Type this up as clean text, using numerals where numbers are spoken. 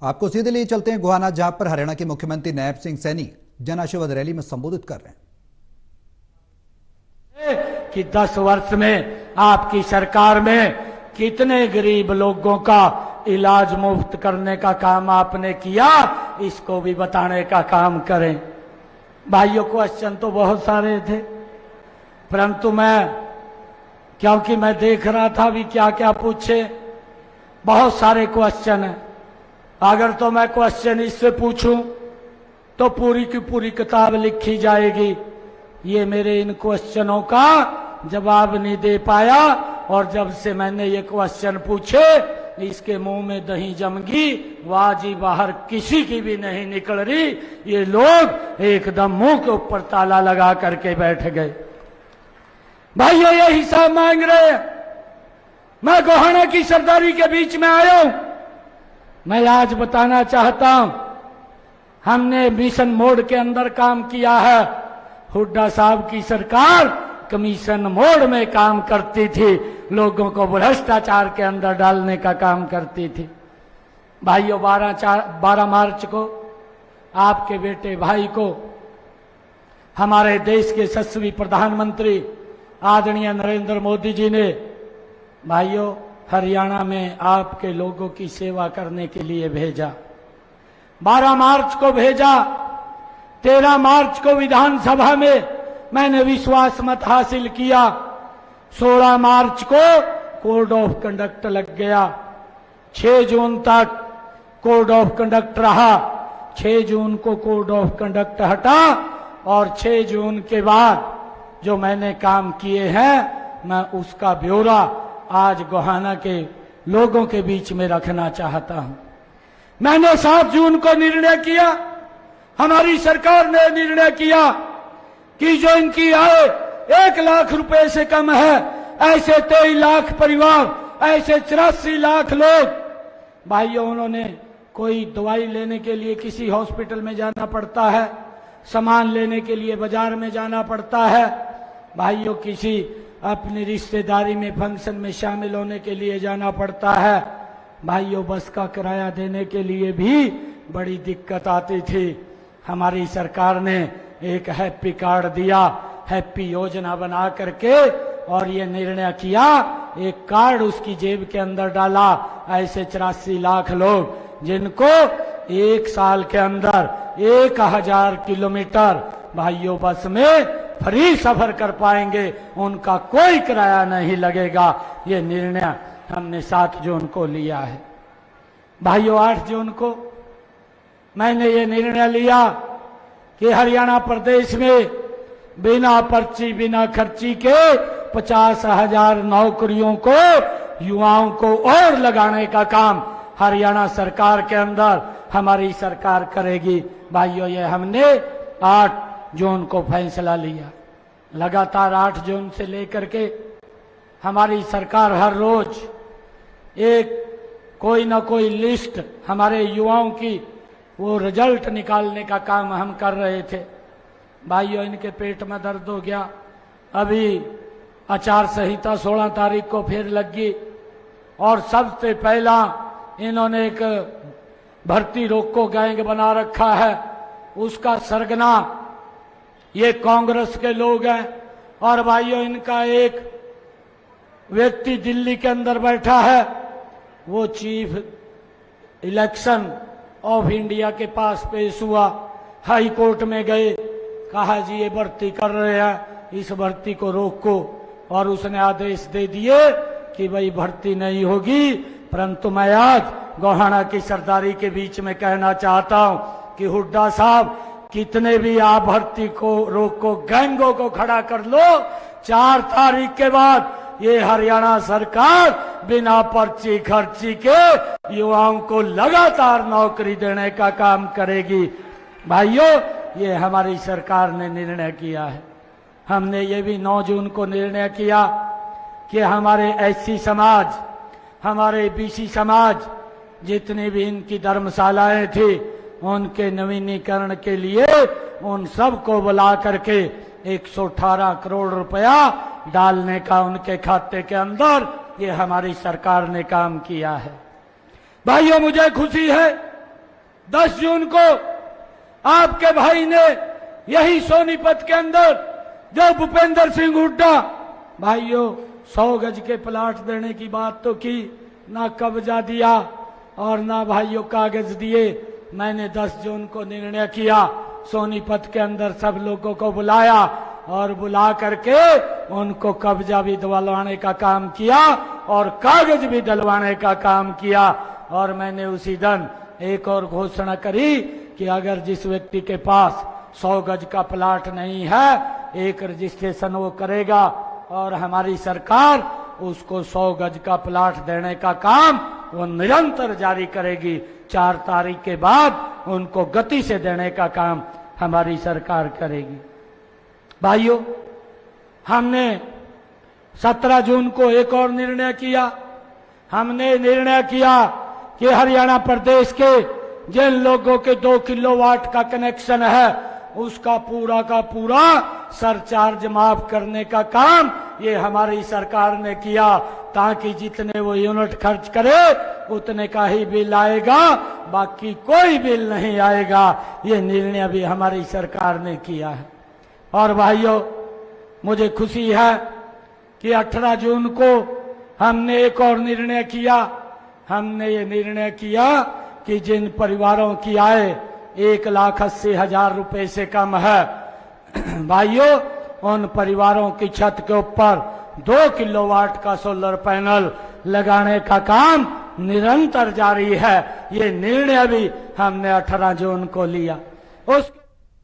आपको सीधे लिए चलते हैं गोहाना, जहां पर हरियाणा के मुख्यमंत्री नैब सिंह सैनी जन आशीर्वाद रैली में संबोधित कर रहे हैं कि 10 वर्ष में आपकी सरकार में कितने गरीब लोगों का इलाज मुफ्त करने का काम आपने किया, इसको भी बताने का काम करें। भाइयों, क्वेश्चन तो बहुत सारे थे, परंतु क्योंकि मैं देख रहा था भी क्या क्या पूछे, बहुत सारे क्वेश्चन है। अगर तो मैं क्वेश्चन इससे पूछूं तो पूरी की पूरी किताब लिखी जाएगी। ये मेरे इन क्वेश्चनों का जवाब नहीं दे पाया, और जब से मैंने ये क्वेश्चन पूछे इसके मुंह में दही जम गई, वाजी बाहर किसी की भी नहीं निकल रही। ये लोग एकदम मुंह के ऊपर ताला लगा करके बैठ गए। भाइयों, ये हिसाब मांग रहे हैं। मैं गोहाना की सरदारी के बीच में आया हूं। मैं आज बताना चाहता हूं, हमने मिशन मोड के अंदर काम किया है। हुड्डा साहब की सरकार कमीशन मोड में काम करती थी, लोगों को भ्रष्टाचार के अंदर डालने का काम करती थी। भाइयों, 12 मार्च को आपके बेटे भाई को हमारे देश के यशस्वी प्रधानमंत्री आदरणीय नरेंद्र मोदी जी ने भाइयों हरियाणा में आपके लोगों की सेवा करने के लिए भेजा। 12 मार्च को भेजा। 13 मार्च को विधानसभा में मैंने विश्वास मत हासिल किया। 16 मार्च को कोड ऑफ कंडक्ट लग गया। 6 जून तक कोड ऑफ कंडक्ट रहा। 6 जून को कोड ऑफ कंडक्ट हटा, और 6 जून के बाद जो मैंने काम किए हैं मैं उसका ब्यौरा आज गोहाना के लोगों के बीच में रखना चाहता हूं। मैंने 7 जून को निर्णय किया, हमारी सरकार ने निर्णय किया कि जो इनकी आय 1 लाख रुपए से कम है, ऐसे 23 लाख परिवार, ऐसे 84 लाख लोग, भाइयों उन्होंने कोई दवाई लेने के लिए किसी हॉस्पिटल में जाना पड़ता है, सामान लेने के लिए बाजार में जाना पड़ता है, भाइयों किसी अपनी रिश्तेदारी में फंक्शन में शामिल होने के लिए जाना पड़ता है, भाइयों बस का किराया देने के लिए भी बड़ी दिक्कत आती थी। हमारी सरकार ने एक हैप्पी कार्ड दिया, हैप्पी योजना बना करके, और ये निर्णय किया, एक कार्ड उसकी जेब के अंदर डाला। ऐसे 84 लाख लोग जिनको 1 साल के अंदर 1000 किलोमीटर भाइयों बस में फ्री सफर कर पाएंगे, उनका कोई किराया नहीं लगेगा। ये निर्णय हमने 7 जून को लिया है। भाइयों, 8 जून को मैंने ये निर्णय लिया कि हरियाणा प्रदेश में बिना पर्ची बिना खर्ची के 50,000 नौकरियों को, युवाओं को और लगाने का काम हरियाणा सरकार के अंदर हमारी सरकार करेगी। भाइयों, ये हमने 8 जून को फैसला लिया। लगातार 8 जून से लेकर के हमारी सरकार हर रोज एक कोई ना कोई लिस्ट हमारे युवाओं की, वो रिजल्ट निकालने का काम हम कर रहे थे। भाइयों, इनके पेट में दर्द हो गया। अभी आचार संहिता 16 तारीख को फिर लग गई, और सबसे पहला इन्होंने एक भर्ती रोको गैंग बना रखा है, उसका सरगना ये कांग्रेस के लोग हैं। और भाइयों, इनका एक व्यक्ति दिल्ली के अंदर बैठा है, वो चीफ इलेक्शन ऑफ इंडिया के पास पेश हुआ, हाई कोर्ट में गए, कहा जी ये भर्ती कर रहे हैं, इस भर्ती को रोको, और उसने आदेश दे दिए कि भाई भर्ती नहीं होगी। परंतु मैं आज गोहाना की सरदारी के बीच में कहना चाहता हूं कि हुड्डा साहब, कितने भी आप भर्ती को रोको, गैंगों को खड़ा कर लो, 4 तारीख के बाद ये हरियाणा सरकार बिना पर्ची खर्ची के युवाओं को लगातार नौकरी देने का काम करेगी। भाइयों, ये हमारी सरकार ने निर्णय किया है। हमने ये भी 9 जून को निर्णय किया कि हमारे एससी समाज, हमारे बीसी समाज, जितनी भी इनकी धर्मशालाएं थी, उनके नवीनीकरण के लिए उन सबको बुला करके 118 करोड़ रुपया डालने का उनके खाते के अंदर ये हमारी सरकार ने काम किया है। भाइयों, मुझे खुशी है 10 जून को आपके भाई ने यही सोनीपत के अंदर जो भूपेंद्र सिंह हुड्डा भाइयों 100 गज के प्लाट देने की बात तो की, ना कब्जा दिया और ना भाइयों कागज दिए। मैंने 10 जून को निर्णय किया, सोनीपत के अंदर सब लोगों को बुलाया और बुला करके उनको कब्जा भी दिलवाने का काम किया और कागज भी दिलवाने का काम किया। और मैंने उसी दिन एक और घोषणा करी कि अगर जिस व्यक्ति के पास 100 गज का प्लाट नहीं है, एक रजिस्ट्रेशन वो करेगा और हमारी सरकार उसको 100 गज का प्लाट देने का काम वो निरंतर जारी करेगी। 4 तारीख के बाद उनको गति से देने का काम हमारी सरकार करेगी। भाइयों, हमने 17 जून को एक और निर्णय किया। हमने निर्णय किया कि हरियाणा प्रदेश के जिन लोगों के 2 किलोवाट का कनेक्शन है उसका पूरा का पूरा सरचार्ज माफ करने का काम ये हमारी सरकार ने किया, ताकि जितने वो यूनिट खर्च करे उतने का ही बिल आएगा, बाकी कोई बिल नहीं आएगा। ये निर्णय भी हमारी सरकार ने किया है। और भाइयों, मुझे खुशी है कि 18 जून को हमने एक और निर्णय किया। हमने ये निर्णय किया कि जिन परिवारों की आय 1,80,000 रुपए से कम है, भाइयों उन परिवारों की छत के ऊपर 2 किलोवाट का सोलर पैनल लगाने का काम निरंतर जारी है। ये निर्णय भी हमने 18 जून को लिया। उस